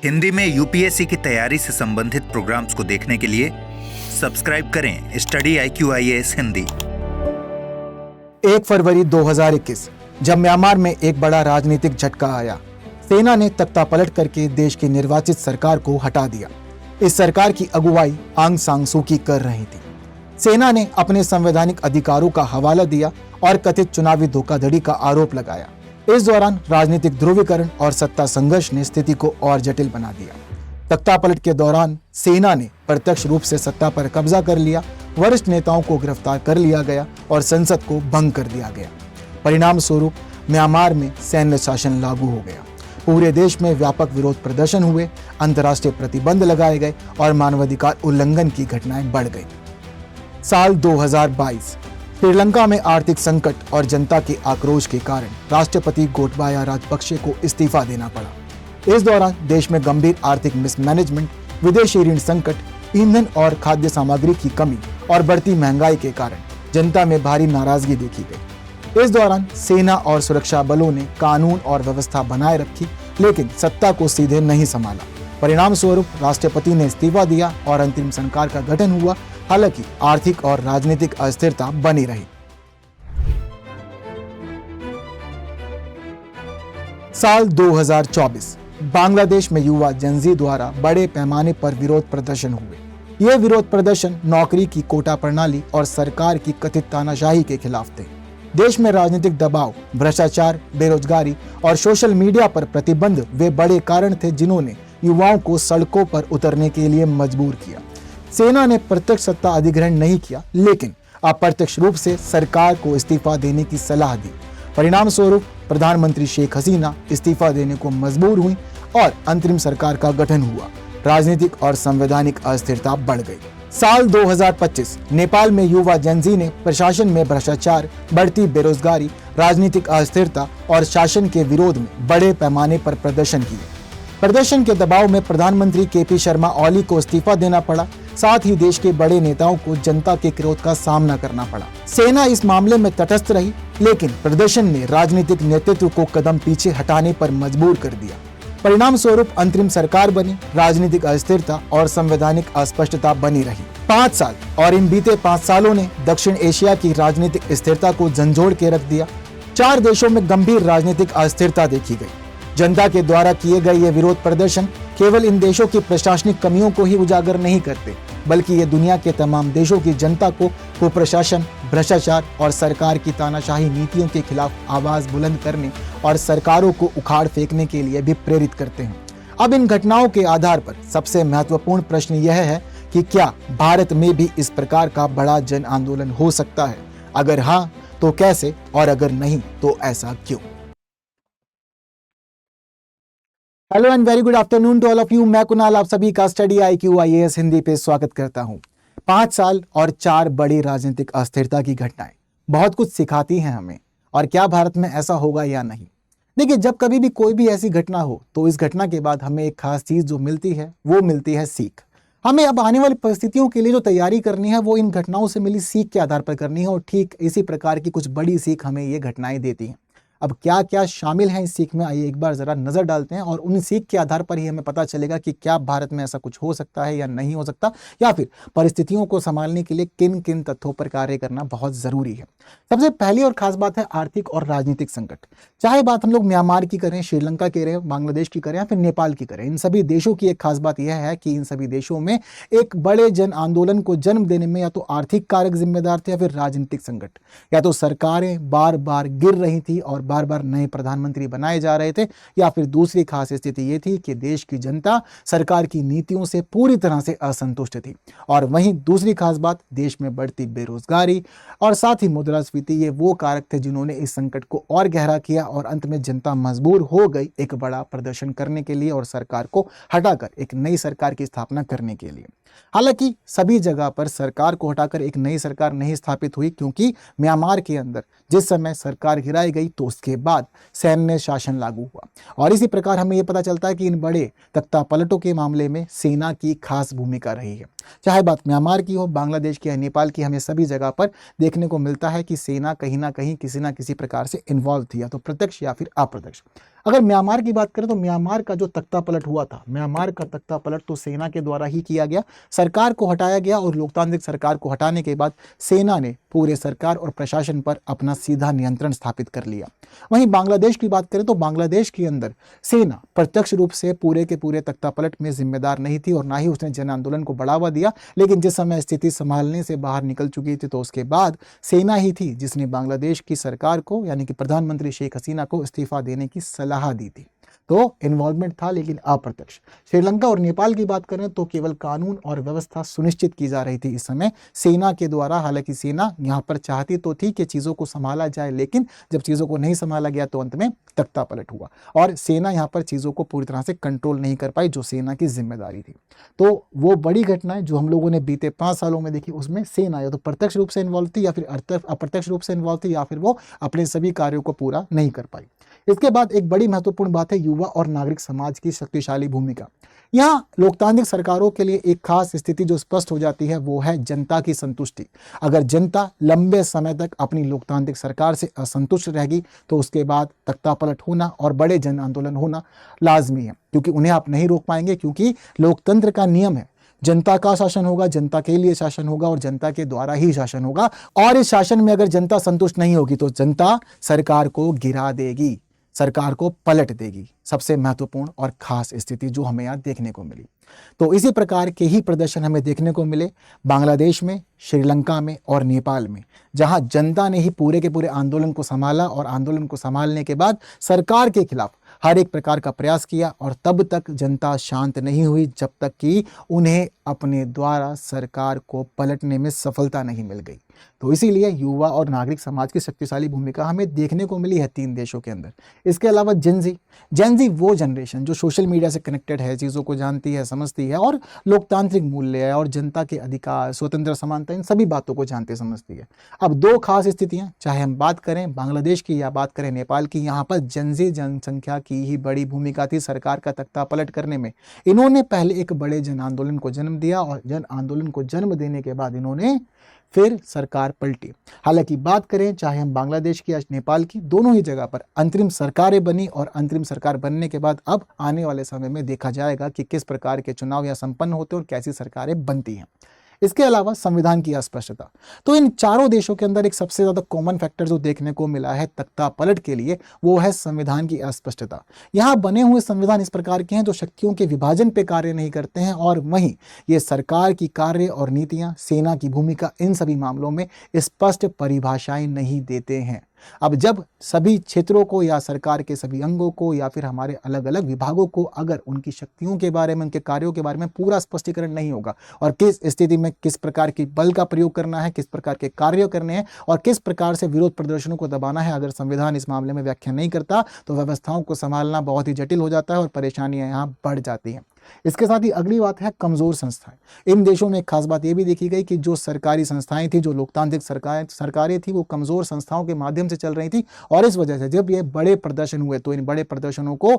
हिंदी में यूपीएससी की तैयारी से संबंधित प्रोग्राम्स को देखने के लिए सब्सक्राइब करें स्टडी IQIAS हिंदी। 1 फरवरी 2021 जब म्यांमार में एक बड़ा राजनीतिक झटका आया, सेना ने तख्तापलट करके देश की निर्वाचित सरकार को हटा दिया। इस सरकार की अगुवाई आंग सांग सू की कर रही थी। सेना ने अपने संवैधानिक अधिकारों का हवाला दिया और कथित चुनावी धोखाधड़ी का आरोप लगाया। इस दौरान राजनीतिक ध्रुवीकरण और सत्ता संघर्ष ने स्थिति को और जटिल बना दिया। तख्तापलट के दौरान सेना ने प्रत्यक्ष रूप से सत्ता पर कब्जा कर लिया, वरिष्ठ नेताओं को गिरफ्तार कर लिया गया और संसद को भंग कर दिया गया। परिणाम स्वरूप म्यांमार में सैन्य शासन लागू हो गया। पूरे देश में व्यापक विरोध प्रदर्शन हुए, अंतर्राष्ट्रीय प्रतिबंध लगाए गए और मानवाधिकार उल्लंघन की घटनाएं बढ़ गई। साल 2022 श्रीलंका में आर्थिक संकट और जनता के आक्रोश के कारण राष्ट्रपति गोटबाया राजपक्षे को इस्तीफा देना पड़ा। इस दौरान देश में गंभीर आर्थिक मिसमैनेजमेंट, विदेशी ऋण संकट, ईंधन और खाद्य सामग्री की कमी और बढ़ती महंगाई के कारण जनता में भारी नाराजगी देखी गई। इस दौरान सेना और सुरक्षा बलों ने कानून और व्यवस्था बनाए रखी, लेकिन सत्ता को सीधे नहीं संभाला। परिणाम स्वरूप राष्ट्रपति ने इस्तीफा दिया और अंतरिम सरकार का गठन हुआ। हालांकि आर्थिक और राजनीतिक अस्थिरता बनी रही। साल 2024 बांग्लादेश में युवा जेनजी द्वारा बड़े पैमाने पर विरोध प्रदर्शन हुए। ये विरोध प्रदर्शन नौकरी की कोटा प्रणाली और सरकार की कथित तानाशाही के खिलाफ थे। देश में राजनीतिक दबाव, भ्रष्टाचार, बेरोजगारी और सोशल मीडिया पर प्रतिबंध वे बड़े कारण थे जिन्होंने युवाओं को सड़कों पर उतरने के लिए मजबूर किया। सेना ने प्रत्यक्ष सत्ता अधिग्रहण नहीं किया, लेकिन अप्रत्यक्ष रूप से सरकार को इस्तीफा देने की सलाह दी। परिणाम स्वरूप प्रधानमंत्री शेख हसीना इस्तीफा देने को मजबूर हुई और अंतरिम सरकार का गठन हुआ। राजनीतिक और संवैधानिक अस्थिरता बढ़ गई। साल 2025 नेपाल में युवा जेनजी ने प्रशासन में भ्रष्टाचार, बढ़ती बेरोजगारी, राजनीतिक अस्थिरता और शासन के विरोध में बड़े पैमाने पर प्रदर्शन किए। प्रदर्शन के दबाव में प्रधानमंत्री KP शर्मा ओली को इस्तीफा देना पड़ा। साथ ही देश के बड़े नेताओं को जनता के क्रोध का सामना करना पड़ा। सेना इस मामले में तटस्थ रही, लेकिन प्रदर्शन ने राजनीतिक नेतृत्व को कदम पीछे हटाने पर मजबूर कर दिया। परिणाम स्वरूप अंतरिम सरकार बनी, राजनीतिक अस्थिरता और संवैधानिक अस्पष्टता बनी रही। 5 साल और इन बीते 5 सालों ने दक्षिण एशिया की राजनीतिक स्थिरता को झंझोड़ के रख दिया। 4 देशों में गंभीर राजनीतिक अस्थिरता देखी गई। जनता के द्वारा किए गए ये विरोध प्रदर्शन केवल इन देशों की प्रशासनिक कमियों को ही उजागर नहीं करते, बल्कि ये दुनिया के तमाम देशों की जनता को कुप्रशासन, भ्रष्टाचार और सरकार की तानाशाही नीतियों के खिलाफ आवाज बुलंद करने और सरकारों को उखाड़ फेंकने के लिए भी प्रेरित करते हैं। अब इन घटनाओं के आधार पर सबसे महत्वपूर्ण प्रश्न यह है कि क्या भारत में भी इस प्रकार का बड़ा जन आंदोलन हो सकता है? अगर हाँ, तो कैसे, और अगर नहीं, तो ऐसा क्यों? Hello and very good afternoon to all of you. मैं कुणाल आप सभी का स्टडी IQIAS हिंदी पे स्वागत करता हूं। 5 साल और 4 बड़ी राजनीतिक अस्थिरता की घटनाएं बहुत कुछ सिखाती हैं हमें, और क्या भारत में ऐसा होगा या नहीं। देखिए, जब कभी भी कोई भी ऐसी घटना हो तो इस घटना के बाद हमें एक खास चीज जो मिलती है वो मिलती है सीख। हमें अब आने वाली परिस्थितियों के लिए जो तैयारी करनी है वो इन घटनाओं से मिली सीख के आधार पर करनी है, और ठीक इसी प्रकार की कुछ बड़ी सीख हमें ये घटनाएं देती हैं। अब क्या क्या शामिल है इस सीख में, आइए एक बार जरा नजर डालते हैं, और उन सीख के आधार पर ही हमें पता चलेगा कि क्या भारत में ऐसा कुछ हो सकता है या नहीं हो सकता, या फिर परिस्थितियों को संभालने के लिए किन किन तथ्यों पर कार्य करना बहुत जरूरी है। सबसे पहली और खास बात है आर्थिक और राजनीतिक संकट। चाहे बात हम लोग म्यांमार की करें, श्रीलंका की करें, बांग्लादेश की करें या फिर नेपाल की करें, इन सभी देशों की एक खास बात यह है कि इन सभी देशों में एक बड़े जन आंदोलन को जन्म देने में या तो आर्थिक कारक जिम्मेदार थे या फिर राजनीतिक संकट। या तो सरकारें बार बार गिर रही थी और बार बार नए प्रधानमंत्री बनाए जा रहे थे, या फिर दूसरी खास स्थिति ये थी कि देश की जनता सरकार की नीतियों से पूरी तरह से असंतुष्ट थी। और वहीं दूसरी खास बात, देश में बढ़ती बेरोजगारी और साथ ही मुद्रास्फीति, ये वो कारक थे जिन्होंने इस संकट को और गहरा किया, और अंत में जनता मजबूर हो गई एक बड़ा प्रदर्शन करने के लिए और सरकार को हटाकर एक नई सरकार की स्थापना करने के लिए। हालांकि सभी जगह पर सरकार को हटाकर एक नई सरकार नहीं स्थापित हुई, क्योंकि म्यांमार के अंदर जिस समय सरकार गिराई गई तो उसके बाद सैन्य शासन लागू हुआ। और इसी प्रकार हमें यह पता चलता है कि इन बड़े तख्तापलटों के मामले में सेना की खास भूमिका रही है। चाहे बात म्यांमार की हो, बांग्लादेश की या नेपाल की, हमें सभी जगह पर देखने को मिलता है कि सेना कहीं ना कहीं किसी ना किसी प्रकार से इन्वॉल्व थी, या तो प्रत्यक्ष या फिर अप्रत्यक्ष। अगर म्यांमार की बात करें तो म्यांमार का जो तख्ता पलट हुआ था, म्यांमार का तख्ता पलट तो सेना के द्वारा ही किया गया, सरकार को हटाया गया और लोकतांत्रिक सरकार को हटाने के बाद सेना ने पूरे सरकार और प्रशासन पर अपना सीधा नियंत्रण स्थापित कर लिया। वहीं बांग्लादेश की बात करें तो बांग्लादेश के अंदर सेना प्रत्यक्ष रूप से पूरे के पूरे तख्ता पलट में जिम्मेदार नहीं थी और ना ही उसने जन आंदोलन को बढ़ावा दिया, लेकिन जिस समय स्थिति संभालने से बाहर निकल चुकी थी तो उसके बाद सेना ही थी जिसने बांग्लादेश की सरकार को यानी कि प्रधानमंत्री शेख हसीना को इस्तीफा देने की सलाह दी थी। तो इन्वॉल्वमेंट था लेकिन अप्रत्यक्ष। श्रीलंका और नेपाल की बात करें तो केवल कानून और व्यवस्था सुनिश्चित की जा रही थी इस समय सेना के द्वारा। हालांकि सेना यहाँ पर चाहती तो थी कि चीज़ों को संभाला जाए, लेकिन जब चीज़ों को नहीं संभाला गया तो अंत में तख्ता पलट हुआ और सेना यहाँ पर चीज़ों को पूरी तरह से कंट्रोल नहीं कर पाई, जो सेना की जिम्मेदारी थी। तो वो बड़ी घटनाएं जो हम लोगों ने बीते 5 सालों में देखी, उसमें सेना या तो प्रत्यक्ष रूप से इन्वॉल्व थी या फिर अप्रत्यक्ष रूप से इन्वॉल्व थी या फिर वो अपने सभी कार्यों को पूरा नहीं कर पाई। इसके बाद एक बड़ी महत्वपूर्ण बात है युवा और नागरिक समाज की शक्तिशाली भूमिका। यहाँ लोकतांत्रिक सरकारों के लिए एक खास स्थिति जो स्पष्ट हो जाती है वो है जनता की संतुष्टि। अगर जनता लंबे समय तक अपनी लोकतांत्रिक सरकार से असंतुष्ट रहेगी तो उसके बाद तख्ता पलट होना और बड़े जन आंदोलन होना लाजमी है, क्योंकि उन्हें आप नहीं रोक पाएंगे, क्योंकि लोकतंत्र का नियम है जनता का शासन होगा, जनता के लिए शासन होगा और जनता के द्वारा ही शासन होगा। और इस शासन में अगर जनता संतुष्ट नहीं होगी तो जनता सरकार को गिरा देगी, सरकार को पलट देगी। सबसे महत्वपूर्ण और खास स्थिति जो हमें यहाँ देखने को मिली। तो इसी प्रकार के ही प्रदर्शन हमें देखने को मिले बांग्लादेश में, श्रीलंका में और नेपाल में, जहां जनता ने ही पूरे के पूरे आंदोलन को संभाला और आंदोलन को संभालने के बाद सरकार के खिलाफ हर एक प्रकार का प्रयास किया और तब तक जनता शांत नहीं हुई जब तक कि उन्हें अपने द्वारा सरकार को पलटने में सफलता नहीं मिल गई। तो इसीलिए युवा और नागरिक समाज की शक्तिशाली भूमिका हमें देखने को मिली है 3 देशों के अंदर। इसके अलावा जेनजी वो जनरेशन जो सोशल मीडिया से कनेक्टेड है, चीज़ों को जानती है, समझती है और लोकतांत्रिक मूल्य है और जनता के अधिकार, स्वतंत्र, समानता, इन सभी बातों को जानते समझती है। अब 2 खास स्थितियां, चाहे हम बात करें बांग्लादेश की या बात करें नेपाल की, यहाँ पर जेनजी जनसंख्या की ही बड़ी भूमिका थी सरकार का तख्ता पलट करने में। इन्होंने पहले एक बड़े जन आंदोलन को जन्म दिया और जन आंदोलन को जन्म देने के बाद इन्होंने फिर सरकार पलटी। हालांकि बात करें चाहे हम बांग्लादेश की या नेपाल की, दोनों ही जगह पर अंतरिम सरकारें बनी और अंतरिम सरकार बनने के बाद अब आने वाले समय में देखा जाएगा कि किस प्रकार के चुनाव यहाँ संपन्न होते हैं और कैसी सरकारें बनती हैं। इसके अलावा संविधान की अस्पष्टता। तो इन चारों देशों के अंदर एक सबसे ज्यादा कॉमन फैक्टर जो देखने को मिला है तख्ता पलट के लिए वो है संविधान की अस्पष्टता। यहाँ बने हुए संविधान इस प्रकार के हैं जो शक्तियों के विभाजन पे कार्य नहीं करते हैं और वहीं ये सरकार की कार्य और नीतियां, सेना की भूमिका, इन सभी मामलों में स्पष्ट परिभाषाएं नहीं देते हैं। अब जब सभी क्षेत्रों को या सरकार के सभी अंगों को या फिर हमारे अलग अलग विभागों को अगर उनकी शक्तियों के बारे में, उनके कार्यों के बारे में पूरा स्पष्टीकरण नहीं होगा और किस स्थिति में किस प्रकार की बल का प्रयोग करना है, किस प्रकार के कार्य करने हैं और किस प्रकार से विरोध प्रदर्शनों को दबाना है, अगर संविधान इस मामले में व्याख्या नहीं करता तो व्यवस्थाओं को संभालना बहुत ही जटिल हो जाता है और परेशानियां यहाँ बढ़ जाती हैं। इसके साथ ही अगली बात है कमजोर संस्थाएं। इन देशों में एक खास बात यह भी देखी गई कि जो सरकारी संस्थाएं थी, जो लोकतांत्रिक सरकारें थी, वो कमजोर संस्थाओं के माध्यम से चल रही थी और इस वजह से जब ये बड़े प्रदर्शन हुए तो इन बड़े प्रदर्शनों को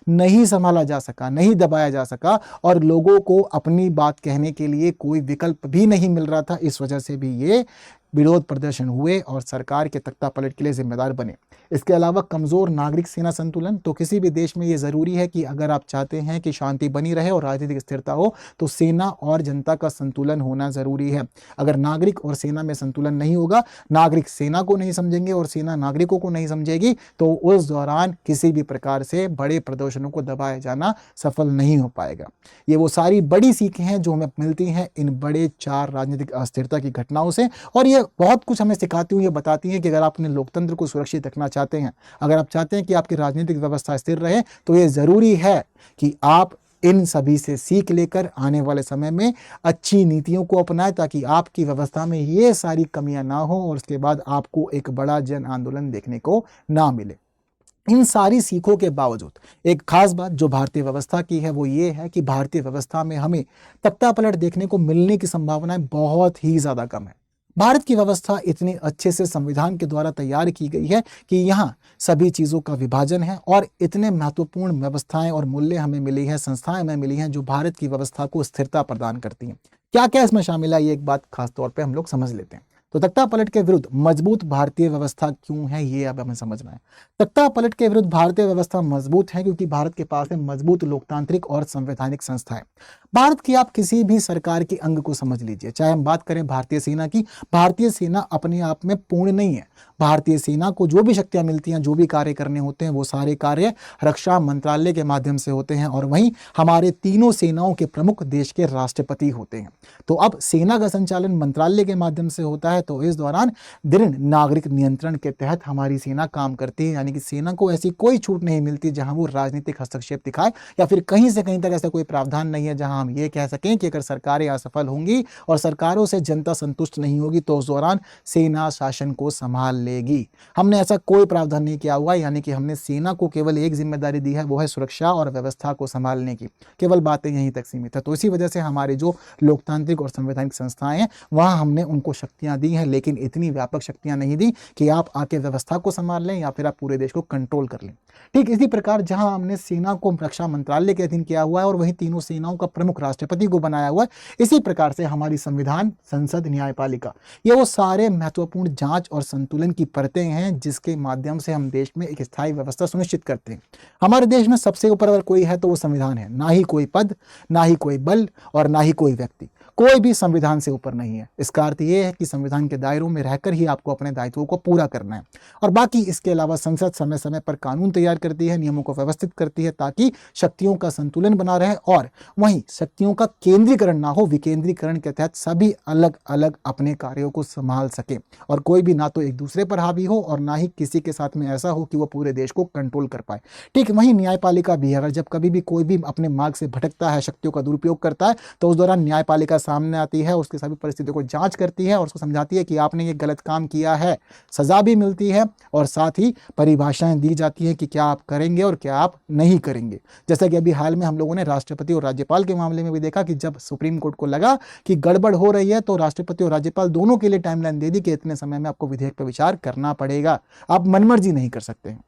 नहीं संभाला जा सका, नहीं दबाया जा सका और लोगों को अपनी बात कहने के लिए कोई विकल्प भी नहीं मिल रहा था। इस वजह से भी ये विरोध प्रदर्शन हुए और सरकार के तख्ता पलट के लिए जिम्मेदार बने। इसके अलावा कमजोर नागरिक सेना संतुलन। तो किसी भी देश में ये जरूरी है कि अगर आप चाहते हैं कि शांति बनी रहे और राजनीतिक स्थिरता हो तो सेना और जनता का संतुलन होना जरूरी है। अगर नागरिक और सेना में संतुलन नहीं होगा, नागरिक सेना को नहीं समझेंगे और सेना नागरिकों को नहीं समझेगी तो उस दौरान किसी भी प्रकार से बड़े प्रदर्शनों को दबाया जाना सफल नहीं हो पाएगा। ये वो सारी बड़ी सीखें हैं जो हमें मिलती हैं इन बड़े 4 राजनीतिक अस्थिरता की घटनाओं से और ये बहुत कुछ हमें सिखाती हुई, ये बताती हैं कि अगर आप अपने लोकतंत्र को सुरक्षित रखना चाहते हैं, अगर आप चाहते हैं कि आपकी राजनीतिक व्यवस्था स्थिर रहे तो ये जरूरी है कि आप इन सभी से सीख लेकर आने वाले समय में अच्छी नीतियों को अपनाएं ताकि आपकी व्यवस्था में ये सारी कमियां ना हो और उसके बाद आपको एक बड़ा जन आंदोलन देखने को ना मिले। इन सारी सीखों के बावजूद एक खास बात जो भारतीय व्यवस्था की है वो ये है कि भारतीय व्यवस्था में हमें तख्ता पलट देखने को मिलने की संभावनाएं बहुत ही ज्यादा कम है। भारत की व्यवस्था इतनी अच्छे से संविधान के द्वारा तैयार की गई है कि यहाँ सभी चीज़ों का विभाजन है और इतने महत्वपूर्ण व्यवस्थाएं और मूल्य हमें मिली है, संस्थाएं हमें मिली हैं जो भारत की व्यवस्था को स्थिरता प्रदान करती हैं। क्या क्या इसमें शामिल है, ये एक बात खास तौर पे हम लोग समझ लेते हैं। तो तख्ता पलट के विरुद्ध मजबूत भारतीय व्यवस्था क्यों है, ये अब हमें समझना है। तख्ता पलट के विरुद्ध भारतीय व्यवस्था मजबूत है क्योंकि भारत के पास है मजबूत लोकतांत्रिक और संवैधानिक संस्थाएं। भारत की आप किसी भी सरकार के अंग को समझ लीजिए, चाहे हम बात करें भारतीय सेना की, भारतीय सेना अपने आप में पूर्ण नहीं है। भारतीय सेना को जो भी शक्तियां मिलती हैं, जो भी कार्य करने होते हैं, वो सारे कार्य रक्षा मंत्रालय के माध्यम से होते हैं और वहीं हमारे तीनों सेनाओं के प्रमुख देश के राष्ट्रपति होते हैं। तो अब सेना का संचालन मंत्रालय के माध्यम से होता है, तो इस दौरान दृढ़ नागरिक नियंत्रण के तहत हमारी सेना काम करती है, यानी कि सेना को ऐसी कोई छूट नहीं मिलती जहां वो राजनीतिक हस्तक्षेप दिखाए, या फिर कहीं से कहीं तक ऐसा कोई प्रावधान नहीं है जहां हम ये कह सकें कि अगर सरकारें असफल होंगी और सरकारों से जनता संतुष्ट नहीं होगी तो उस दौरान सेना शासन को संभाल लेगी। हमने ऐसा कोई प्रावधान नहीं किया हुआ, यानी कि हमने सेना को केवल एक जिम्मेदारी दी है, वो है सुरक्षा और व्यवस्था को संभालने की। केवल बातें यहीं तक सीमित है। तो इसी वजह से हमारे जो लोकतांत्रिक और संवैधानिक संस्थाएं हैं वहां हमने उनको शक्तियां दी हैं, लेकिन इतनी व्यापक शक्तियां नहीं दी कि आप आके व्यवस्था को संभाल लें या फिर आप पूरे देश को कंट्रोल कर लें। ठीक इसी प्रकार जहां हमने सेना को रक्षा मंत्रालय के अधीन किया हुआ है और वहीं तीनों सेनाओं का प्रमुख राष्ट्रपति को बनाया हुआ है, इसी प्रकार से हमारी संविधान, संसद, न्यायपालिका, ये वो सारे महत्वपूर्ण जांच और संतुलन की परतें हैं जिसके माध्यम से हम देश में एक स्थायी व्यवस्था सुनिश्चित करते हैं। हमारे देश में सबसे ऊपर अगर कोई है तो वो संविधान है, ना ही कोई पद, ना ही कोई बल और ना ही कोई व्यक्ति। कोई भी संविधान से ऊपर नहीं है। इसका अर्थ यह है कि संविधान के दायरों में रहकर ही आपको अपने दायित्वों को पूरा करना है। और बाकी इसके अलावा संसद समय समय पर कानून तैयार करती है, नियमों को व्यवस्थित करती है ताकि शक्तियों का संतुलन बना रहे और वहीं शक्तियों का केंद्रीकरण ना हो, विकेंद्रीकरण के तहत सभी अलग अलग अपने कार्यों को संभाल सके और कोई भी ना तो एक दूसरे पर हावी हो और ना ही किसी के साथ में ऐसा हो कि वो पूरे देश को कंट्रोल कर पाए। ठीक वहीं न्यायपालिका भी है। अगर जब कभी भी कोई भी अपने मार्ग से भटकता है, शक्तियों का दुरुपयोग करता है, तो उस दौरान न्यायपालिका सामने आती है, उसकी सभी परिस्थितियों को जांच करती है और उसको समझाती है कि आपने ये गलत काम किया है। सजा भी मिलती है और साथ ही परिभाषाएं दी जाती है कि क्या आप करेंगे और क्या आप नहीं करेंगे। जैसा कि अभी हाल में हम लोगों ने राष्ट्रपति और राज्यपाल के मामले में भी देखा कि जब सुप्रीम कोर्ट को लगा कि गड़बड़ हो रही है तो राष्ट्रपति और राज्यपाल दोनों के लिए टाइमलाइन दे दी कि इतने समय में आपको विधेयक पर विचार करना पड़ेगा, आप मनमर्जी नहीं कर सकते हैं।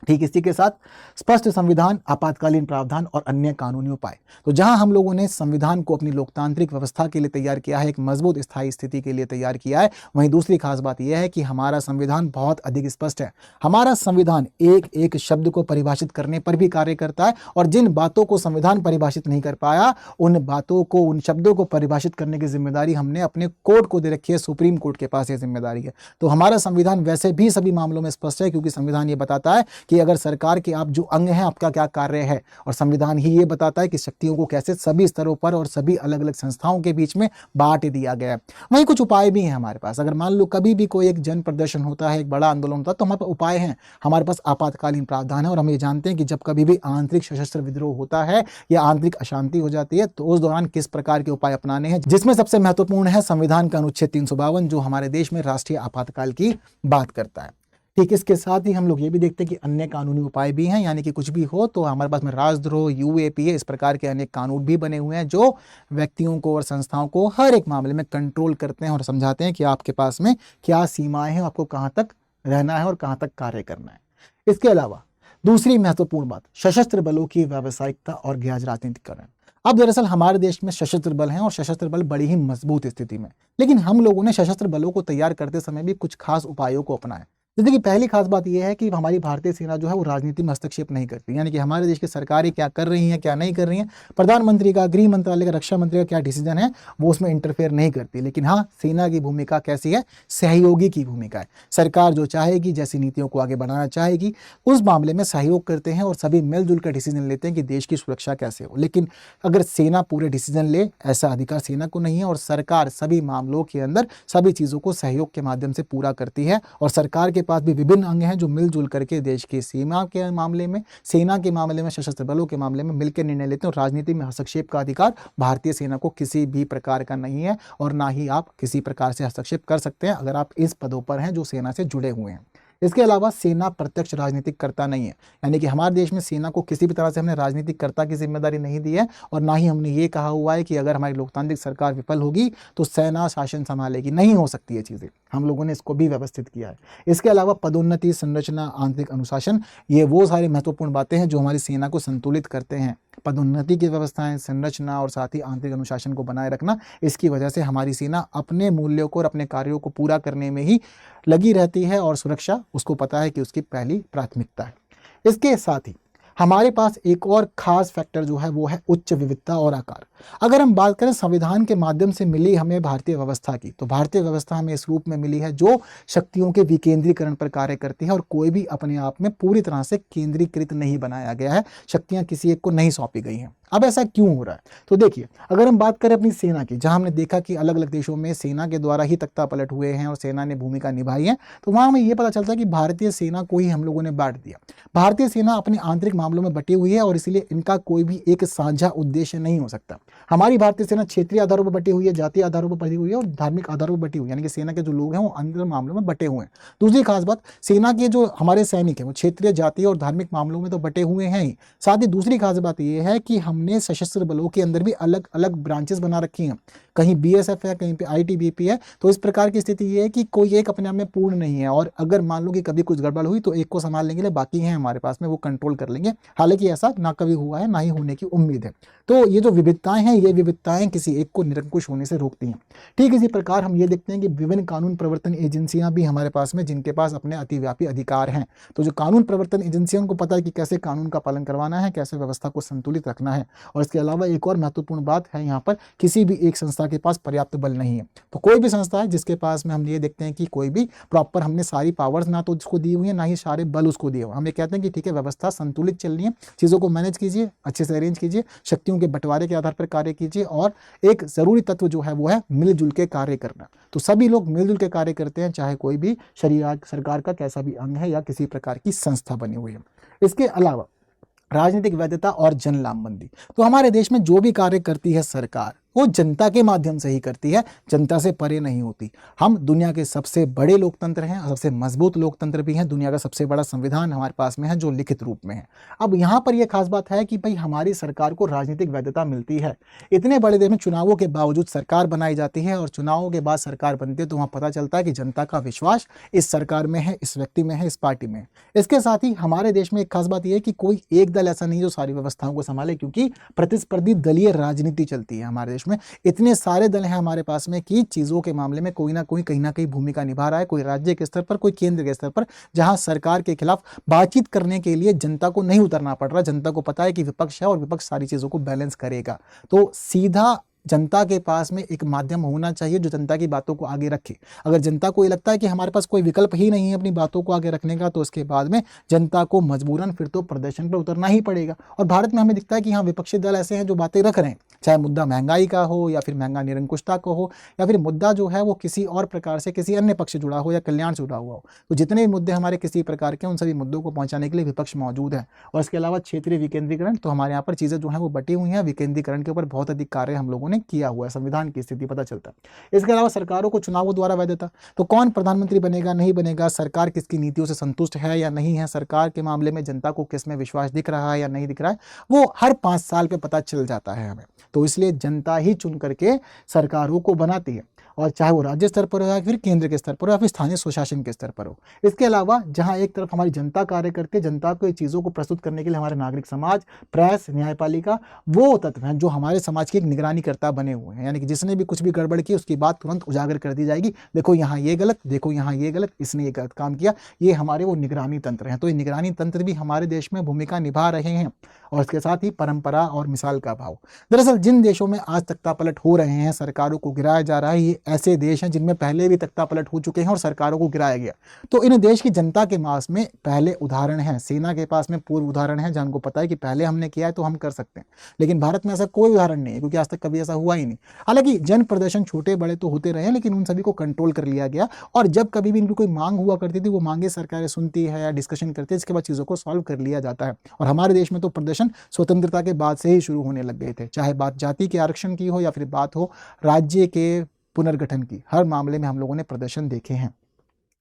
ठीक इसी के साथ स्पष्ट संविधान, आपातकालीन प्रावधान और अन्य कानूनी उपाय। तो जहां हम लोगों ने संविधान को अपनी लोकतांत्रिक व्यवस्था के लिए तैयार किया है, एक मजबूत स्थायी स्थिति के लिए तैयार किया है, वहीं दूसरी खास बात यह है कि हमारा संविधान बहुत अधिक स्पष्ट है। हमारा संविधान एक एक शब्द को परिभाषित करने पर भी कार्य करता है और जिन बातों को संविधान परिभाषित नहीं कर पाया, उन बातों को, उन शब्दों को परिभाषित करने की जिम्मेदारी हमने अपने कोर्ट को दे रखी है। सुप्रीम कोर्ट के पास यह जिम्मेदारी है। तो हमारा संविधान वैसे भी सभी मामलों में स्पष्ट है क्योंकि संविधान ये बताता है कि अगर सरकार के आप जो अंग हैं, आपका क्या कार्य है, और संविधान ही ये बताता है कि शक्तियों को कैसे सभी स्तरों पर और सभी अलग अलग संस्थाओं के बीच में बांट दिया गया है। वहीं कुछ उपाय भी हैं हमारे पास। अगर मान लो कभी भी कोई एक जन प्रदर्शन होता है, एक बड़ा आंदोलन होता है, तो हमारे पास उपाय हैं। हमारे पास आपातकालीन प्रावधान है और हम ये जानते हैं कि जब कभी भी आंतरिक सशस्त्र विद्रोह होता है या आंतरिक अशांति हो जाती है तो उस दौरान किस प्रकार के उपाय अपनाने हैं, जिसमें सबसे महत्वपूर्ण है संविधान का अनुच्छेद 352 जो हमारे देश में राष्ट्रीय आपातकाल की बात करता है। ठीक इसके साथ ही हम लोग ये भी देखते हैं कि अन्य कानूनी उपाय भी हैं, यानी कि कुछ भी हो तो हमारे पास में राजद्रोह, यूएपीए, इस प्रकार के अनेक कानून भी बने हुए हैं जो व्यक्तियों को और संस्थाओं को हर एक मामले में कंट्रोल करते हैं और समझाते हैं कि आपके पास में क्या सीमाएं हैं, आपको कहाँ तक रहना है और कहाँ तक कार्य करना है। इसके अलावा दूसरी महत्वपूर्ण बात, सशस्त्र बलों की व्यावसायिकता और गैर राजनीतिकरण। अब दरअसल हमारे देश में सशस्त्र बल हैं और सशस्त्र बल बड़ी ही मजबूत स्थिति में, लेकिन हम लोगों ने सशस्त्र बलों को तैयार करते समय भी कुछ खास उपायों को अपनाया। जैसे कि पहली खास बात यह है कि हमारी भारतीय सेना जो है वो राजनीति में हस्तक्षेप नहीं करती, यानी कि हमारे देश की सरकारें क्या कर रही हैं, क्या नहीं कर रही हैं, प्रधानमंत्री का, गृह मंत्रालय का, रक्षा मंत्री का क्या डिसीजन है, वो उसमें इंटरफेयर नहीं करती। लेकिन हाँ, सेना की भूमिका कैसी है, सहयोगी की भूमिका है। सरकार जो चाहेगी, जैसी नीतियों को आगे बढ़ाना चाहेगी, उस मामले में सहयोग करते हैं और सभी मिलजुल कर डिसीजन लेते हैं कि देश की सुरक्षा कैसे हो। लेकिन अगर सेना पूरे डिसीजन ले, ऐसा अधिकार सेना को नहीं है और सरकार सभी मामलों के अंदर सभी चीज़ों को सहयोग के माध्यम से पूरा करती है और सरकार के पास भी विभिन्न अंग हैं जो मिलजुल करके देश की सीमा के मामले में, सेना के मामले में, सशस्त्र बलों के मामले में मिलकर निर्णय लेते हैं। और राजनीति में हस्तक्षेप का अधिकार भारतीय सेना को किसी भी प्रकार का नहीं है और ना ही आप किसी प्रकार से हस्तक्षेप कर सकते हैं अगर आप इस पदों पर हैं जो सेना से जुड़े हुए हैं। इसके अलावा सेना प्रत्यक्ष राजनीतिक कर्ता नहीं है, यानी कि हमारे देश में सेना को किसी भी तरह से हमने राजनीतिक कर्ता की जिम्मेदारी नहीं दी है और ना ही हमने ये कहा हुआ है कि अगर हमारी लोकतांत्रिक सरकार विफल होगी तो सेना शासन संभालेगी। नहीं हो सकती ये चीज़ें, हम लोगों ने इसको भी व्यवस्थित किया है। इसके अलावा पदोन्नति, संरचना, आंतरिक अनुशासन, ये वो सारी महत्वपूर्ण बातें हैं जो हमारी सेना को संतुलित करते हैं। पदोन्नति की व्यवस्थाएं, संरचना और साथ ही आंतरिक अनुशासन को बनाए रखना, इसकी वजह से हमारी सेना अपने मूल्यों को और अपने कार्यों को पूरा करने में ही लगी रहती है और सुरक्षा उसको पता है कि उसकी पहली प्राथमिकता है। इसके साथ ही हमारे पास एक और खास फैक्टर जो है वो है उच्च विविधता और आकार। अगर हम बात करें संविधान के माध्यम से मिली हमें भारतीय व्यवस्था की, तो भारतीय व्यवस्था हमें इस रूप में मिली है जो शक्तियों के विकेंद्रीकरण पर कार्य करती है और कोई भी अपने आप में पूरी तरह से केंद्रीकृत नहीं बनाया गया है, शक्तियां किसी एक को नहीं सौंपी गई हैं। अब ऐसा क्यों हो रहा है? तो देखिए, अगर हम बात करें अपनी सेना की, जहां हमने देखा कि अलग अलग देशों में सेना के द्वारा ही तख्ता पलट हुए हैं और सेना ने भूमिका निभाई है, तो वहां हमें यह पता चलता है कि भारतीय सेना को ही हम लोगों ने बांट दिया। भारतीय सेना अपने आंतरिक मामलों में बटी हुई है और इसलिए इनका कोई भी एक साझा उद्देश्य नहीं हो सकता। हमारी भारतीय सेना क्षेत्रीय आधारों पर बटी हुई है, जातीय आधारों पर बटी हुई है और धार्मिक आधारों पर बटी हुई है, यानी कि सेना के जो लोग हैं वो अंतर मामलों में बटे हुए हैं। दूसरी खास बात, सेना के जो हमारे सैनिक हैं वो क्षेत्रीय, जातीय और धार्मिक मामलों में तो बटे हुए हैं ही, साथ ही दूसरी खास बात यह है कि हमने सशस्त्र बलों के अंदर भी अलग अलग ब्रांचेस बना रखी हैं। कहीं बीएसएफ है, कहीं पे आईटीबीपी है। तो इस प्रकार की स्थिति ये है कि कोई एक अपने आप में पूर्ण नहीं है और अगर मान लो कि कभी कुछ गड़बड़ हुई तो एक को संभालने के लिए बाकी हैं हमारे पास में, वो कंट्रोल कर लेंगे। हालांकि ऐसा ना कभी हुआ है, ना ही होने की उम्मीद है। तो ये जो विविधताएं हैं, ये विविधताएं किसी एक को निरंकुश होने से रोकती हैं। ठीक इसी प्रकार हम ये देखते हैं कि विभिन्न कानून प्रवर्तन एजेंसियां भी हमारे पास में, जिनके पास अपने अतिव्यापी अधिकार हैं। तो जो कानून प्रवर्तन एजेंसियां, उनको पता है कि कैसे कानून का पालन करवाना है, कैसे व्यवस्था को संतुलित रखना है। और इसके अलावा एक और महत्वपूर्ण बात है, यहाँ पर किसी भी एक संस्था के पास पर्याप्त बल नहीं है। तो कोई भी संस्था है जिसके पास में हम ये देखते हैं कि कोई भी प्रॉपर हमने सारी पावर्स ना तो उसको दी हुई है, ना ही सारे बल उसको दिए हुए। हम ये कहते हैं कि ठीक है, व्यवस्था संतुलित चल रही है, चीज़ों को मैनेज कीजिए, अच्छे से अरेंज कीजिए, शक्तियों के बंटवारे के आधार पर कार्य कीजिए और एक जरूरी तत्व जो है वो है मिलजुल के कार्य करना। तो सभी लोग मिलजुल के कार्य करते हैं, चाहे कोई भी सरकार का कैसा भी अंग है या किसी प्रकार की संस्था बनी हुई है। इसके अलावा राजनीतिक वैधता और जन लामबंदी। तो हमारे देश में जो भी कार्य करती है सरकार, वो जनता के माध्यम से ही करती है, जनता से परे नहीं होती। हम दुनिया के सबसे बड़े लोकतंत्र हैं, सबसे मजबूत लोकतंत्र भी हैं, दुनिया का सबसे बड़ा संविधान हमारे पास में है जो लिखित रूप में है। अब यहाँ पर यह खास बात है कि भाई हमारी सरकार को राजनीतिक वैधता मिलती है। इतने बड़े देश में चुनावों के बावजूद सरकार बनाई जाती है और चुनावों के बाद सरकार बनती है, तो वहाँ पता चलता है कि जनता का विश्वास इस सरकार में है, इस व्यक्ति में है, इस पार्टी में है। इसके साथ ही हमारे देश में एक खास बात यह है कि कोई एक दल ऐसा नहीं जो सारी व्यवस्थाओं को संभाले, क्योंकि प्रतिस्पर्धी दलीय राजनीति चलती है हमारे देश में। इतने सारे दल हैं हमारे पास में कि चीजों के मामले में कोई ना कोई कहीं ना कहीं भूमिका निभा रहा है, कोई राज्य के स्तर पर, कोई केंद्र के स्तर पर, जहां सरकार के खिलाफ बातचीत करने के लिए जनता को नहीं उतरना पड़ रहा। जनता को पता है कि विपक्ष है और विपक्ष सारी चीजों को बैलेंस करेगा। तो सीधा जनता के पास में एक माध्यम होना चाहिए जो जनता की बातों को आगे रखे। अगर जनता को ये लगता है कि हमारे पास कोई विकल्प ही नहीं है अपनी बातों को आगे रखने का, तो उसके बाद में जनता को मजबूरन फिर तो प्रदर्शन पर उतरना ही पड़ेगा। और भारत में हमें दिखता है कि यहाँ विपक्षी दल ऐसे हैं जो बातें रख रहे हैं, चाहे मुद्दा महंगाई का हो या फिर महंगा निरंकुशता का हो या फिर मुद्दा जो है वो किसी और प्रकार से किसी अन्य पक्ष से जुड़ा हो या कल्याण से जुड़ा हुआ हो। तो जितने भी मुद्दे हमारे किसी प्रकार के, उन सभी मुद्दों को पहुंचाने के लिए विपक्ष मौजूद है। और इसके अलावा क्षेत्रीय विकेंद्रीकरण, तो हमारे यहाँ पर चीजें जो है वो बटी हुई हैं। विकेंद्रीकरण के ऊपर बहुत अधिक कार्य हम लोगों ने किया हुआ है, संविधान की स्थिति पता चलता है। इसके अलावा सरकारों को चुनावों द्वारा वैधता, तो कौन प्रधानमंत्री बनेगा, नहीं बनेगा, सरकार किसकी नीतियों से संतुष्ट है या नहीं है, सरकार के मामले में जनता को किस में विश्वास दिख रहा है या नहीं दिख रहा है, वो हर 5 साल पे पता चल जाता है हमें। तो इसलिए जनता ही चुन करके सरकारों को बनाती है, और चाहे वो राज्य स्तर पर हो या फिर केंद्र के स्तर पर हो या फिर स्थानीय स्वशासन के स्तर पर हो। इसके अलावा जहां एक तरफ हमारी जनता कार्य करती है, जनता को ये चीज़ों को प्रस्तुत करने के लिए हमारे नागरिक समाज, प्रेस, न्यायपालिका वो तत्व हैं जो हमारे समाज की एक निगरानीकर्ता बने हुए हैं। यानी कि जिसने भी कुछ भी गड़बड़ की उसकी बात तुरंत उजागर कर दी जाएगी, देखो यहाँ ये गलत, देखो यहाँ ये गलत, इसने ये गलत काम किया। ये हमारे वो निगरानी तंत्र हैं। तो ये निगरानी तंत्र भी हमारे देश में भूमिका निभा रहे हैं। और इसके साथ ही परंपरा और मिसाल का भाव। दरअसल जिन देशों में आज तख्तापलट हो रहे हैं, सरकारों को गिराया जा रहा है, ये ऐसे देश हैं जिनमें पहले भी तख्तापलट हो चुके हैं और सरकारों को गिराया गया। तो इन देश की जनता के पास में पहले उदाहरण है, सेना के पास में पूर्व उदाहरण है, जहां उनको पता है कि पहले हमने किया है तो हम कर सकते हैं। लेकिन भारत में ऐसा कोई उदाहरण नहीं है, क्योंकि आज तक कभी ऐसा हुआ ही नहीं। हालांकि जन प्रदर्शन छोटे बड़े तो होते रहे, लेकिन उन सभी को कंट्रोल कर लिया गया। और जब कभी भी इनकी कोई मांग हुआ करती थी, वो मांगे सरकारें सुनती है या डिस्कशन करती है, इसके बाद चीज़ों को सॉल्व कर लिया जाता है। और हमारे देश में तो प्रदर्शन स्वतंत्रता के बाद से ही शुरू होने लग गए थे, चाहे बात जाति के आरक्षण की हो या फिर बात हो राज्य के पुनर्गठन की। हर मामले में हम लोगों ने प्रदर्शन देखे हैं।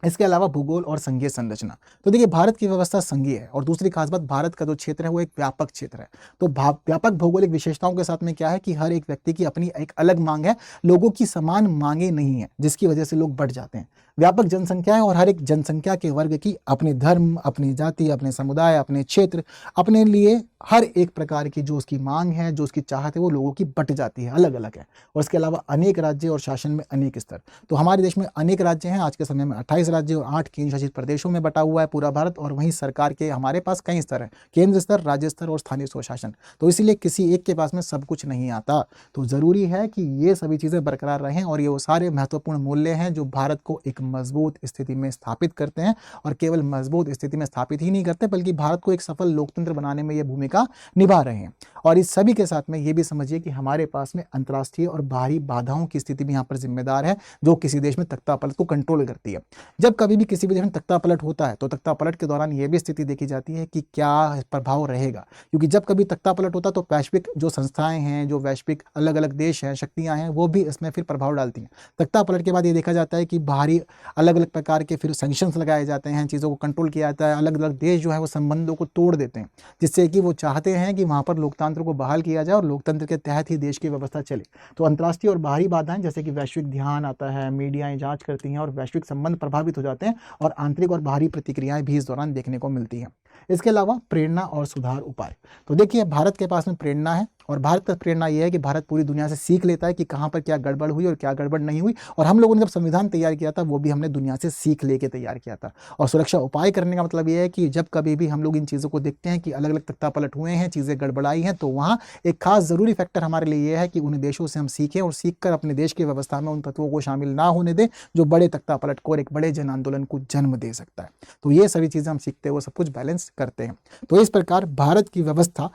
इसके अलावा भूगोल और संघीय संरचना। तो देखिए भारत की व्यवस्था संघीय है और दूसरी खास बात भारत का जो क्षेत्र है वो एक व्यापक क्षेत्र है। तो व्यापक भौगोलिक विशेषताओं के साथ में क्या है कि हर एक व्यक्ति की अपनी एक अलग मांग है, लोगों की समान मांगे नहीं है, जिसकी वजह से लोग बढ़ जाते हैं। व्यापक जनसंख्या है और हर एक जनसंख्या के वर्ग की अपने धर्म, अपनी जाति, अपने समुदाय, अपने क्षेत्र, अपने लिए हर एक प्रकार की जो उसकी मांग है, जो उसकी चाहत है, वो लोगों की बट जाती है, अलग अलग है। और इसके अलावा अनेक राज्य और शासन में अनेक स्तर। तो हमारे देश में अनेक राज्य हैं, आज के समय में 28 राज्य और 8 केंद्र शासित प्रदेशों में बटा हुआ है पूरा भारत। और वहीं सरकार के हमारे पास कई स्तर हैं, केंद्र स्तर, राज्य स्तर और स्थानीय स्वशासन। तो इसीलिए किसी एक के पास में सब कुछ नहीं आता। तो जरूरी है कि ये सभी चीजें बरकरार रहें और ये वो सारे महत्वपूर्ण मूल्य हैं जो भारत को एक मजबूत स्थिति में स्थापित करते हैं। और केवल मजबूत स्थिति में स्थापित ही नहीं करते बल्कि भारत को एक सफल लोकतंत्र बनाने में ये भूमिका निभा रहे हैं। और इस सभी के साथ में ये भी समझिए कि हमारे पास में अंतर्राष्ट्रीय और बाहरी बाधाओं की स्थिति भी यहाँ पर जिम्मेदार है, जो किसी देश में तख्तापलट को कंट्रोल करती है। जब कभी भी किसी भी देश में तख्तापलट होता है तो तख्तापलट के दौरान ये भी स्थिति देखी जाती है कि क्या प्रभाव रहेगा, क्योंकि जब कभी तख्तापलट होता है तो वैश्विक जो संस्थाएं हैं, जो वैश्विक अलग अलग देश हैं, शक्तियां हैं, वो भी इसमें फिर प्रभाव डालती हैं। तख्तापलट के बाद ये देखा जाता है कि बाहरी अलग अलग प्रकार के फिर सैंक्शंस लगाए जाते हैं, चीज़ों को कंट्रोल किया जाता है, अलग अलग देश जो है वो संबंधों को तोड़ देते हैं, जिससे कि वो चाहते हैं कि वहाँ पर लोकतंत्र को बहाल किया जाए और लोकतंत्र के तहत ही देश की व्यवस्था चले। तो अंतर्राष्ट्रीय और बाहरी बाधाएं जैसे कि वैश्विक ध्यान आता है, मीडियाएं जांच करती हैं और वैश्विक संबंध प्रभावित हो जाते हैं और आंतरिक और बाहरी प्रतिक्रियाएं भी इस दौरान देखने को मिलती हैं। इसके अलावा प्रेरणा और सुधार उपाय। तो देखिए भारत के पास में प्रेरणा है और भारत का प्रेरणा यह है कि भारत पूरी दुनिया से सीख लेता है कि कहाँ पर क्या गड़बड़ हुई और क्या गड़बड़ नहीं हुई। और हम लोगों ने जब संविधान तैयार किया था वो भी हमने दुनिया से सीख लेके तैयार किया था। और सुरक्षा उपाय करने का मतलब यह है कि जब कभी भी हम लोग इन चीज़ों को देखते हैं कि अलग अलग तख्तापलट हुए हैं, चीज़ें गड़बड़ाई हैं, तो वहाँ एक खास ज़रूरी फैक्टर हमारे लिए यह है कि उन देशों से हम सीखें और सीख कर अपने देश की व्यवस्था में उन तत्वों को शामिल ना होने दें जो बड़े तख्तापलट को और एक बड़े जन आंदोलन को जन्म दे सकता है। तो ये सभी चीज़ें हम सीखते हुए सब कुछ बैलेंस करते हैं। तो इस प्रकार भारत की व्यवस्था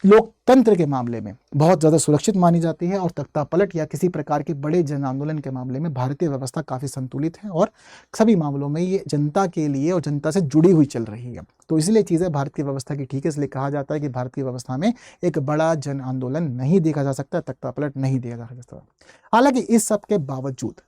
लोकतंत्र के मामले में बहुत ज़्यादा सुरक्षित मानी जाती है और तख्तापलट या किसी प्रकार के बड़े जन आंदोलन के मामले में भारतीय व्यवस्था काफ़ी संतुलित है और सभी मामलों में ये जनता के लिए और जनता से जुड़ी हुई चल रही है। तो इसलिए चीज़ें भारत की व्यवस्था की ठीक है, इसलिए कहा जाता है कि भारत की व्यवस्था में एक बड़ा जन आंदोलन नहीं देखा जा सकता, तख्तापलट नहीं देखा जा सकता। हालांकि इस सब के बावजूद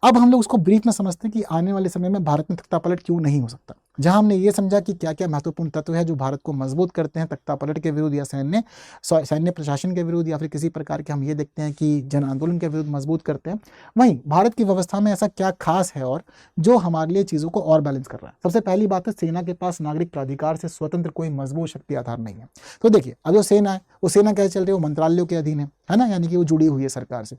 अब हम लोग उसको ब्रीफ में समझते हैं कि आने वाले समय में भारत में तख्तापलट क्यों नहीं हो सकता। जहां हमने ये समझा कि क्या क्या महत्वपूर्ण तत्व है जो भारत को मजबूत करते हैं तख्तापलट के विरुद्ध या सैन्य प्रशासन के विरुद्ध या फिर किसी प्रकार के हम ये देखते हैं कि जन आंदोलन के विरुद्ध मजबूत करते हैं, वहीं भारत की व्यवस्था में ऐसा क्या खास है और जो हमारे लिए चीज़ों को और बैलेंस कर रहा है। सबसे पहली बात है, सेना के पास नागरिक प्राधिकार से स्वतंत्र कोई मजबूत शक्ति आधार नहीं है। तो देखिए अब जो सेना है वो सेना कैसे चल रही है, वो मंत्रालयों के अधीन है ना, यानी कि वो जुड़ी हुई है सरकार से।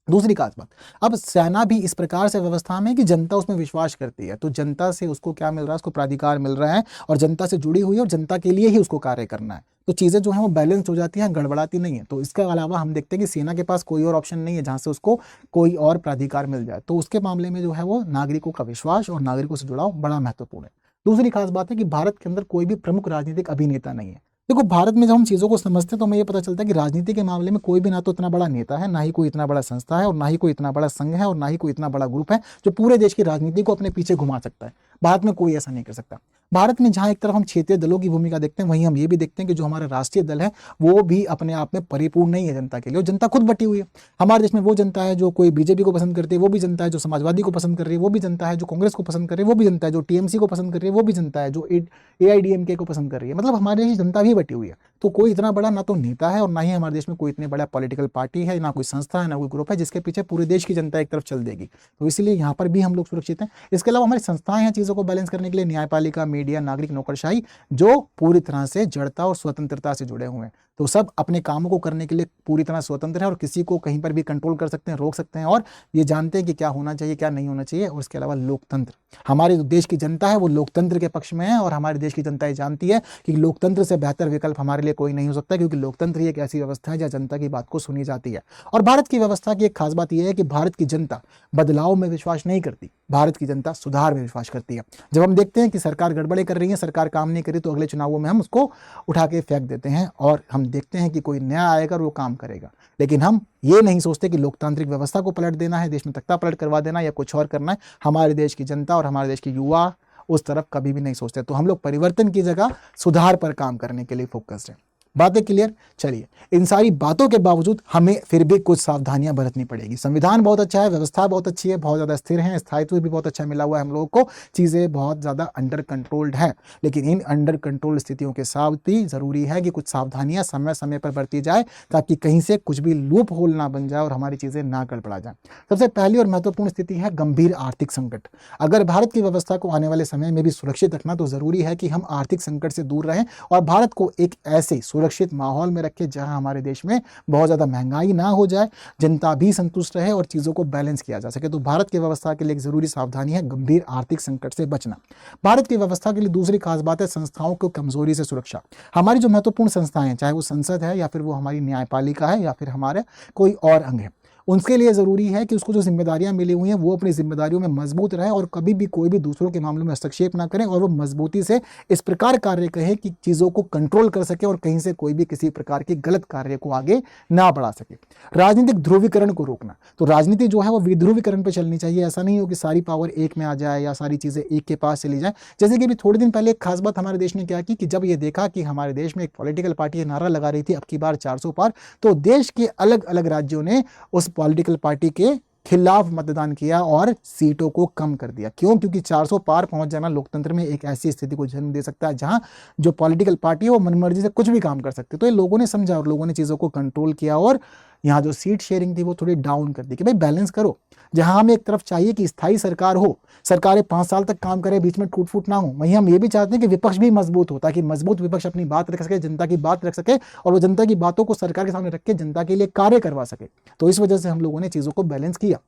दूसरी खास बात, अब सेना भी इस प्रकार से व्यवस्था में कि जनता उसमें विश्वास करती है, तो जनता से उसको क्या मिल रहा है, उसको प्राधिकार मिल रहा है और जनता से जुड़ी हुई है और जनता के लिए ही उसको कार्य करना है। तो चीज़ें जो हैं वो बैलेंस हो जाती हैं, गड़बड़ाती नहीं है। तो इसके अलावा हम देखते हैं कि सेना के पास कोई और ऑप्शन नहीं है जहाँ से उसको कोई और प्राधिकार मिल जाए। तो उसके मामले में जो है वो नागरिकों का विश्वास और नागरिकों से जुड़ाव बड़ा महत्वपूर्ण है। दूसरी खास बात है कि भारत के अंदर कोई भी प्रमुख राजनीतिक अभिनेता नहीं है। देखो भारत में जब हम चीज़ों को समझते हैं तो हमें ये पता चलता है कि राजनीति के मामले में कोई भी ना तो इतना बड़ा नेता है, ना ही कोई इतना बड़ा संस्था है और ना ही कोई इतना बड़ा संघ है और ना ही कोई इतना बड़ा ग्रुप है जो पूरे देश की राजनीति को अपने पीछे घुमा सकता है। भारत में कोई ऐसा नहीं कर सकता। भारत में जहाँ एक तरफ हम क्षेत्रीय दलों की भूमिका देखते हैं, वहीं हम ये भी देखते हैं कि जो हमारा राष्ट्रीय दल है वो भी अपने आप में परिपूर्ण नहीं है जनता के लिए, और जनता खुद बटी हुई है। हमारे देश में वो जनता है जो कोई बीजेपी को पसंद करती है, वो भी जनता है जो समाजवादी को पसंद कर रही है, वो भी जनता है जो कांग्रेस को पसंद कर रही है, वो भी जनता है जो टीएमसी को पसंद कर रही है, वो भी जनता है जो एआईडीएमके को पसंद कर रही है। मतलब हमारे देश जनता भी बटी हुई है। तो कोई इतना बड़ा ना तो नेता है और ना ही हमारे देश में कोई इतने बड़ा पॉलिटिकल पार्टी है, ना कोई संस्था है, ना कोई ग्रुप है जिसके पीछे पूरे देश की जनता एक तरफ चल देगी। तो इसलिए यहाँ पर भी हम लोग सुरक्षित हैं। इसके अलावा हमारी संस्थाएं हैं चीज़ों को बैलेंस करने के लिए, न्यायपालिका, मीडिया, नागरिक नौकरशाही, जो पूरी तरह से जड़ता और स्वतंत्रता से जुड़े हुए हैं। तो सब अपने कामों को करने के लिए पूरी तरह स्वतंत्र है और किसी को कहीं पर भी कंट्रोल कर सकते हैं, रोक सकते हैं, और ये जानते हैं कि क्या होना चाहिए, क्या नहीं होना चाहिए। और इसके अलावा लोकतंत्र, हमारे जो देश की जनता है वो लोकतंत्र के पक्ष में है और हमारे देश की जनता ये जानती है कि लोकतंत्र से बेहतर विकल्प हमारे लिए कोई नहीं हो सकता, क्योंकि लोकतंत्र ही एक ऐसी व्यवस्था है जहाँ जनता की बात को सुनी जाती है। और भारत की व्यवस्था की एक खास बात यह है कि भारत की जनता बदलाव में विश्वास नहीं करती, भारत की जनता सुधार में विश्वास करती है। जब हम देखते हैं कि सरकार गड़बड़े कर रही है, सरकार काम नहीं करी, तो अगले चुनावों में हम उसको उठा के फेंक देते हैं और हम देखते हैं कि कोई नया आएगा और वो काम करेगा। लेकिन हम ये नहीं सोचते कि लोकतांत्रिक व्यवस्था को पलट देना है, देश में तख्ता पलट करवा देना या कुछ और करना है। हमारे देश की जनता और हमारे देश के युवा उस तरफ कभी भी नहीं सोचते। तो हम लोग परिवर्तन की जगह सुधार पर काम करने के लिए फोकस्ड हैं। बातें क्लियर? चलिए, इन सारी बातों के बावजूद हमें फिर भी कुछ सावधानियां बरतनी पड़ेगी। संविधान बहुत अच्छा है, व्यवस्था बहुत अच्छी है, बहुत ज़्यादा स्थिर है, स्थायित्व भी बहुत अच्छा मिला हुआ है हम लोगों को, चीज़ें बहुत ज़्यादा अंडर कंट्रोल्ड है। लेकिन इन अंडर कंट्रोल स्थितियों के साथ भी ज़रूरी है कि कुछ सावधानियां समय समय पर बरती जाए, ताकि कहीं से कुछ भी लूप होल ना बन जाए और हमारी चीज़ें ना गड़बड़ा जाए। सबसे पहली और महत्वपूर्ण स्थिति है गंभीर आर्थिक संकट। अगर भारत की व्यवस्था को आने वाले समय में भी सुरक्षित रखना, तो ज़रूरी है कि हम आर्थिक संकट से दूर रहें और भारत को एक ऐसे सुरक्षित माहौल में रखें जहां हमारे देश में बहुत ज़्यादा महंगाई ना हो जाए, जनता भी संतुष्ट रहे और चीज़ों को बैलेंस किया जा सके। तो भारत की व्यवस्था के लिए एक ज़रूरी सावधानी है गंभीर आर्थिक संकट से बचना। भारत की व्यवस्था के लिए दूसरी खास बात है संस्थाओं को कमजोरी से सुरक्षा। हमारी जो महत्वपूर्ण संस्थाएं हैं, चाहे वो संसद है या फिर वो हमारी न्यायपालिका है या फिर हमारे कोई और अंग है, उनके लिए ज़रूरी है कि उसको जो जिम्मेदारियां मिली हुई हैं वो अपनी जिम्मेदारियों में मजबूत रहे और कभी भी कोई भी दूसरों के मामलों में हस्तक्षेप ना करें और वो मजबूती से इस प्रकार कार्य करें कि चीज़ों को कंट्रोल कर सके और कहीं से कोई भी किसी प्रकार की गलत कार्य को आगे ना बढ़ा सके। राजनीतिक ध्रुवीकरण को रोकना, तो राजनीति जो है वो विध्रुवीकरण पर चलनी चाहिए। ऐसा नहीं हो कि सारी पावर एक में आ जाए या सारी चीज़ें एक के पास चली जाए। जैसे कि अभी थोड़े दिन पहले एक खास बात हमारे देश ने क्या की कि जब ये देखा कि हमारे देश में एक पॉलिटिकल पार्टी ये नारा लगा रही थी अब की बार 400 पार, तो देश के अलग अलग राज्यों ने उस पॉलिटिकल पार्टी के खिलाफ मतदान किया और सीटों को कम कर दिया। क्यों? क्योंकि 400 पार पहुंच जाना लोकतंत्र में एक ऐसी स्थिति को जन्म दे सकता है जहां जो पॉलिटिकल पार्टी है वो मनमर्जी से कुछ भी काम कर सकते। तो ये लोगों ने समझा और लोगों ने चीज़ों को कंट्रोल किया और यहाँ जो सीट शेयरिंग थी वो थोड़ी डाउन कर दी कि भाई बैलेंस करो। जहां हमें एक तरफ चाहिए कि स्थायी सरकार हो, सरकारें 5 साल तक काम करें, बीच में टूट फूट ना हो, वहीं हम ये भी चाहते हैं कि विपक्ष भी मजबूत हो, ताकि मजबूत विपक्ष अपनी बात रख सके, जनता की बात रख सके और वो जनता की बातों को सरकार के सामने रख के जनता के लिए कार्य करवा सके। तो इस वजह से हम लोगों ने चीज़ों को बैलेंस किया।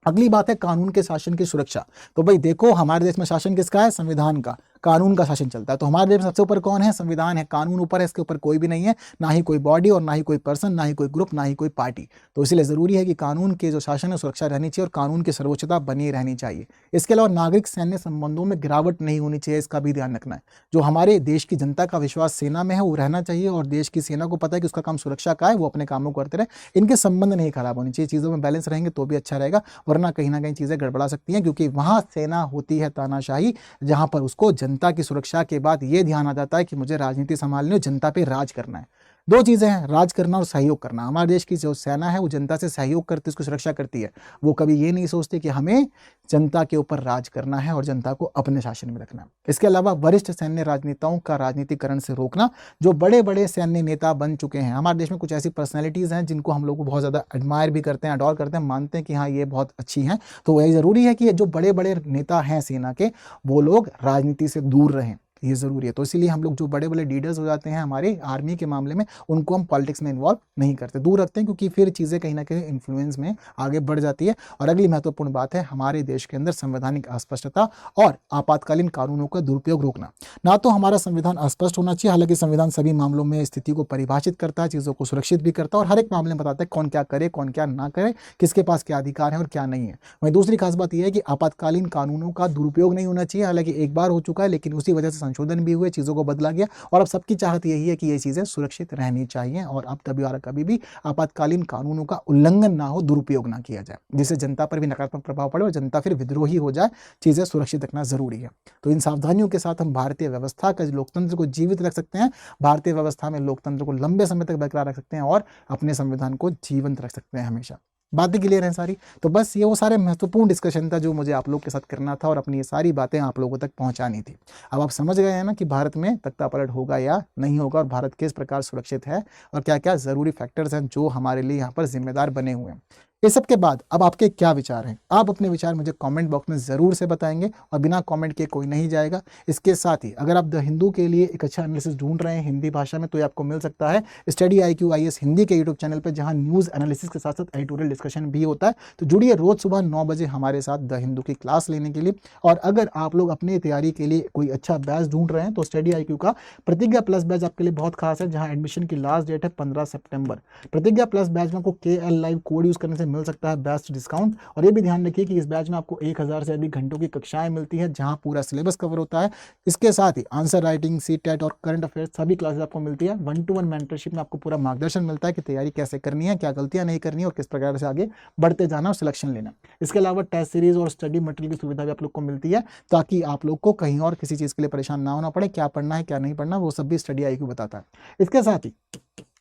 अगली बात है कानून के शासन की सुरक्षा। तो भाई देखो, हमारे देश में शासन किसका है? संविधान का, कानून का शासन चलता है। तो हमारे देश में सबसे ऊपर कौन है? संविधान है। कानून ऊपर है, इसके ऊपर कोई भी नहीं है, ना ही कोई बॉडी और ना ही कोई पर्सन, ना ही कोई ग्रुप, ना ही कोई पार्टी। तो इसलिए जरूरी है कि कानून के जो शासन है सुरक्षा रहनी चाहिए और कानून की सर्वोच्चता बनी रहनी चाहिए। इसके अलावा नागरिक सैन्य संबंधों में गिरावट नहीं होनी चाहिए, इसका भी ध्यान रखना है। जो हमारे देश की जनता का विश्वास सेना में है वो रहना चाहिए और देश की सेना को पता है कि उसका काम सुरक्षा का है, वो अपने कामों को करते रहे। इनके संबंध नहीं खराब होनी चाहिए, चीज़ों में बैलेंस रहेंगे तो भी अच्छा रहेगा, वरना कहीं ना कहीं चीज़ें गड़बड़ा सकती हैं। क्योंकि वहाँ सेना होती है तानाशाही, जहाँ पर उसको जनता की सुरक्षा के बाद ये ध्यान आ जाता है कि मुझे राजनीति संभालनी है, जनता पे राज करना है। दो चीज़ें हैं, राज करना और सहयोग करना। हमारे देश की जो सेना है वो जनता से सहयोग करती है, उसको सुरक्षा करती है। वो कभी ये नहीं सोचती कि हमें जनता के ऊपर राज करना है और जनता को अपने शासन में रखना है। इसके अलावा वरिष्ठ सैन्य राजनेताओं का राजनीतिकरण से रोकना। जो बड़े बड़े सैन्य नेता बन चुके हैं, हमारे देश में कुछ ऐसी पर्सनैलिटीज़ हैं जिनको हम लोग बहुत ज़्यादा एडमायर भी करते हैं, अडोर करते हैं, मानते हैं कि हाँ ये बहुत अच्छी हैं। तो वही ज़रूरी है कि ये जो बड़े बड़े नेता हैं सेना के, वो लोग राजनीति से दूर रहें, ये ज़रूरी है। तो इसीलिए हम लोग जो बड़े बड़े लीडर्स हो जाते हैं हमारे आर्मी के मामले में, उनको हम पॉलिटिक्स में इन्वॉल्व नहीं करते, दूर रखते हैं, क्योंकि फिर चीज़ें कहीं ना कहीं इन्फ्लुएंस में आगे बढ़ जाती है। और अगली महत्वपूर्ण बात है हमारे देश के अंदर संवैधानिक अस्पष्टता और आपातकालीन कानूनों का दुरुपयोग रोकना। ना तो हमारा संविधान अस्पष्ट होना चाहिए, हालांकि संविधान सभी मामलों में स्थिति को परिभाषित करता है, चीज़ों को सुरक्षित भी करता है और हर एक मामले में बताता है कौन क्या करे, कौन क्या ना करे, किसके पास क्या अधिकार है और क्या नहीं है। वहीं दूसरी खास बात यह है कि आपातकालीन कानूनों का दुरुपयोग नहीं होना चाहिए। हालांकि एक बार हो चुका है, लेकिन उसी वजह से संशोधन भी हुए, चीज़ों को बदला गया और अब सबकी चाहत यही है कि ये चीज़ें सुरक्षित रहनी चाहिए और अब कभी भी आपातकालीन कानूनों का उल्लंघन ना हो, दुरुपयोग ना किया जाए, जिससे जनता पर भी नकारात्मक प्रभाव पड़े और जनता फिर विद्रोही हो जाए। चीज़ें सुरक्षित रखना जरूरी है। तो इन सावधानियों के साथ हम भारतीय व्यवस्था का लोकतंत्र को जीवित रख सकते हैं, भारतीय व्यवस्था में लोकतंत्र को लंबे समय तक बरकरार रख सकते हैं और अपने संविधान को जीवंत रख सकते हैं हमेशा। बातें क्लियर हैं सारी? तो बस ये वो सारे महत्वपूर्ण डिस्कशन था जो मुझे आप लोग के साथ करना था और अपनी ये सारी बातें आप लोगों तक पहुंचानी थी। अब आप समझ गए हैं ना कि भारत में तख्ता पलट होगा या नहीं होगा और भारत किस प्रकार सुरक्षित है और क्या क्या ज़रूरी फैक्टर्स हैं जो हमारे लिए यहाँ पर जिम्मेदार बने हुए हैं। इस सब के बाद अब आपके क्या विचार हैं? आप अपने विचार मुझे कमेंट बॉक्स में ज़रूर से बताएंगे और बिना कमेंट के कोई नहीं जाएगा। इसके साथ ही अगर आप द हिंदू के लिए एक अच्छा एनालिसिस ढूंढ रहे हैं हिंदी भाषा में, तो ये आपको मिल सकता है स्टडी IQ IAS हिंदी के यूट्यूब चैनल पर, जहां न्यूज़ एनालिसिस के साथ साथ एडिटोरियल डिस्कशन भी होता है। तो जुड़िए रोज़ सुबह 9 बजे हमारे साथ द हिंदू की क्लास लेने के लिए। और अगर आप लोग अपनी तैयारी के लिए कोई अच्छा बैच ढूंढ रहे हैं तो स्टडी IQ का प्रतिज्ञा प्लस बैच आपके लिए बहुत खास है, जहाँ एडमिशन की लास्ट डेट है 15 सितंबर। प्रतिज्ञा प्लस बैच में आपको KL लाइव कोड यूज़ करने से मिल सकता है बेस्ट डिस्काउंट। और ये भी ध्यान रखिए कि इस बैच में आपको 1000 से अधिक घंटों की कक्षाएं मिलती है, जहां पूरा सिलेबस कवर होता है। इसके साथ ही आंसर राइटिंग, सीटेट और करंट अफेयर्स सभी क्लासेस आपको मिलती है। 1-to-1 मेंटरशिप में आपको पूरा मार्गदर्शन मिलता है कि तैयारी कैसे करनी है, क्या गलतियां नहीं करनी है और किस प्रकार से आगे बढ़ते जाना और सिलेक्शन लेना। इसके अलावा टेस्ट सीरीज और स्टडी मटेरियल की सुविधा भी आप लोग को मिलती है, ताकि आप लोग को कहीं और किसी चीज़ के लिए परेशान ना होना पड़े। क्या पढ़ना है क्या नहीं पढ़ना वो सब भी स्टडी IQ बताता है। इसके साथ ही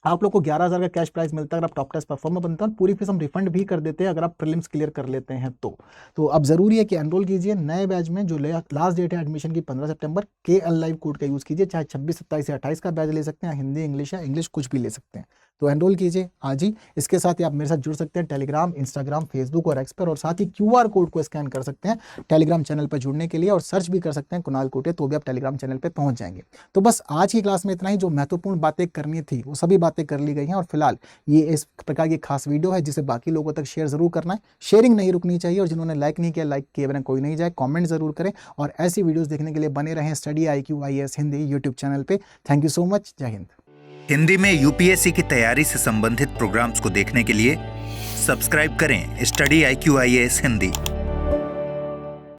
आप लोग को 11,000 का कैश प्राइस मिलता है अगर आप टॉप टेस्ट परफॉर्मर बनते हैं। पूरी फीस हम रिफंड भी कर देते हैं अगर आप प्रीलिम्स क्लियर कर लेते हैं तो अब जरूरी है कि एनरोल कीजिए नए बैच में। जो लास्ट डेट है एडमिशन की 15 सितंबर। KL लाइव कोड का यूज कीजिए, चाहे 26, 27 या 28 का बैच ले सकते हैं, हिंदी, इंग्लिश या इंग्लिश कुछ भी ले सकते हैं। तो एनरोल कीजिए आज ही। इसके साथ ही आप मेरे साथ जुड़ सकते हैं टेलीग्राम, इंस्टाग्राम, फेसबुक और एक्स पर, और साथ ही QR कोड को स्कैन कर सकते हैं टेलीग्राम चैनल पर जुड़ने के लिए, और सर्च भी कर सकते हैं कुणाल कोटे, तो भी आप टेलीग्राम चैनल पर पहुंच जाएंगे। तो बस आज की क्लास में इतना ही। जो महत्वपूर्ण बातें करनी थी वो सभी बातें कर ली गई हैं, और फिलहाल ये इस प्रकार की खास वीडियो है जिसे बाकी लोगों तक शेयर जरूर करना है। शेयरिंग नहीं रुकनी चाहिए, और जिन्होंने लाइक नहीं किया, लाइक किए बिना कोई नहीं जाए। कमेंट जरूर करें, और ऐसी वीडियोस देखने के लिए बने रहें study IQ IAS Hindi YouTube channel पे। Thank you so much. जय हिंद। हिंदी में UPSC की तैयारी से संबंधित प्रोग्राम्स को देखने के लिए सब्सक्राइब करें स्टडी IQ IAS हिंदी।